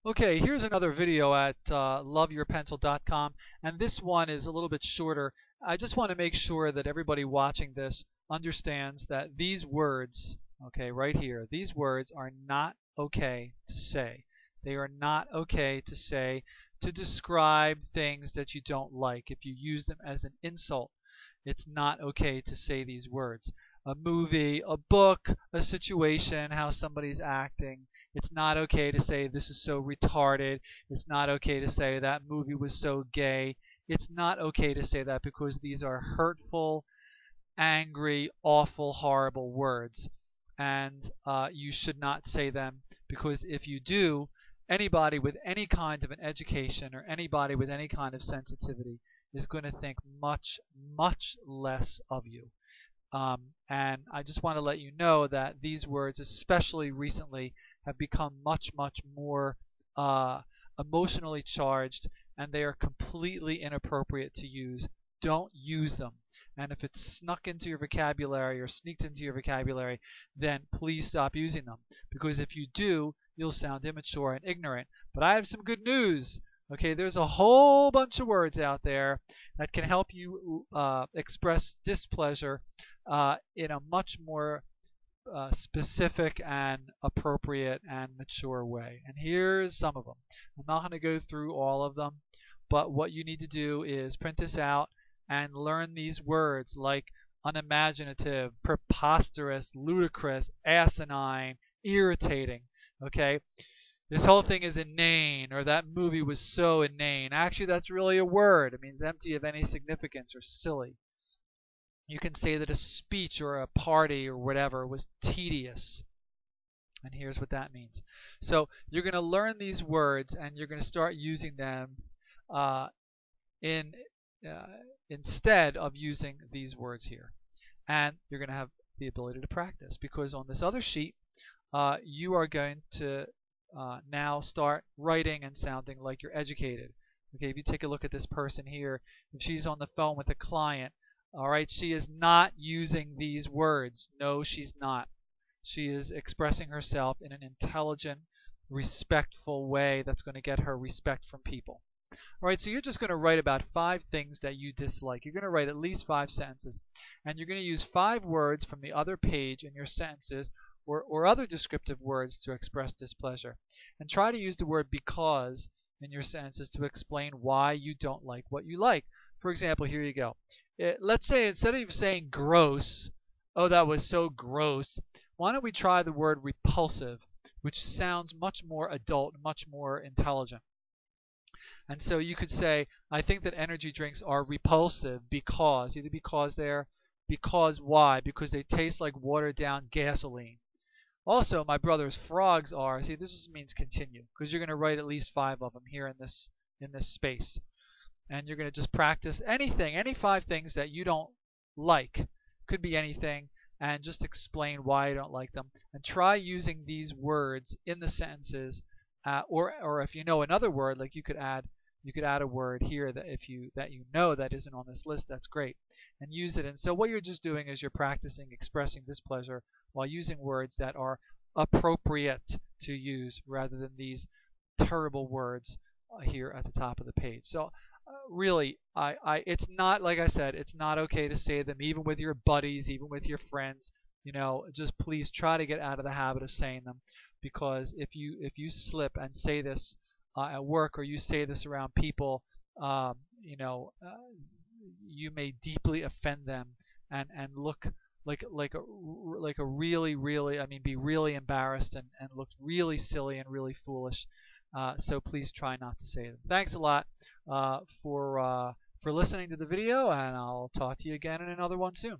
Okay, here's another video at loveyourpencil.com, and this one is a little bit shorter. I just want to make sure that everybody watching this understands that these words, okay, right here, these words are not okay to say. They are not okay to say to describe things that you don't like. If you use them as an insult, it's not okay to say these words. A movie, a book, a situation, how somebody's acting. It's not okay to say this is so retarded. It's not okay to say that movie was so gay. It's not okay to say that because these are hurtful, angry, awful, horrible words. And you should not say them, because if you do, anybody with any kind of an education or anybody with any kind of sensitivity is going to think much, much less of you. And I just want to let you know that these words, especially recently, have become much, much more emotionally charged, and they are completely inappropriate to use. Don't use them. And if it's snuck into your vocabulary or sneaked into your vocabulary, then please stop using them. Because if you do, you'll sound immature and ignorant. But I have some good news. Okay, there's a whole bunch of words out there that can help you express displeasure in a much more specific and appropriate and mature way. And here's some of them. I'm not going to go through all of them, but what you need to do is print this out and learn these words like unimaginative, preposterous, ludicrous, asinine, irritating. Okay? This whole thing is inane, or that movie was so inane. Actually, that's really a word. It means empty of any significance or silly. You can say that a speech or a party or whatever was tedious. And here's what that means. So you're going to learn these words, and you're going to start using them instead of using these words here. And you're going to have the ability to practice, because on this other sheet, you are going to now start writing and sounding like you're educated. Okay, if you take a look at this person here, if she's on the phone with a client, all right, she is not using these words. No, she's not. She is expressing herself in an intelligent, respectful way that's going to get her respect from people. All right, so you're just going to write about 5 things that you dislike. You're going to write at least 5 sentences, and you're going to use 5 words from the other page in your sentences or other descriptive words to express displeasure. And try to use the word because in your sentences to explain why you don't like what you like. For example, here you go. Let's say instead of saying gross, oh, that was so gross, why don't we try the word repulsive, which sounds much more adult, much more intelligent. And so you could say, I think that energy drinks are repulsive because, either because they're, because why? Because they taste like watered down gasoline. Also, my brother's frogs are, see, this just means continue, because you're going to write at least 5 of them here in this space. And you're going to just practice anything, any 5 things that you don't like. Could be anything, and just explain why you don't like them. And try using these words in the sentences, or if you know another word, like you could add a word here that you know that isn't on this list, that's great, and use it. And so what you're just doing is you're practicing expressing displeasure while using words that are appropriate to use rather than these terrible words here at the top of the page. So really, it's not, like I said, it's not okay to say them even with your buddies, even with your friends. You know, just please try to get out of the habit of saying them, because if you slip and say this at work, or you say this around people, you may deeply offend them and look like a really, I mean, be really embarrassed and look really silly and really foolish. So please try not to say them. Thanks a lot for listening to the video, and I'll talk to you again in another one soon.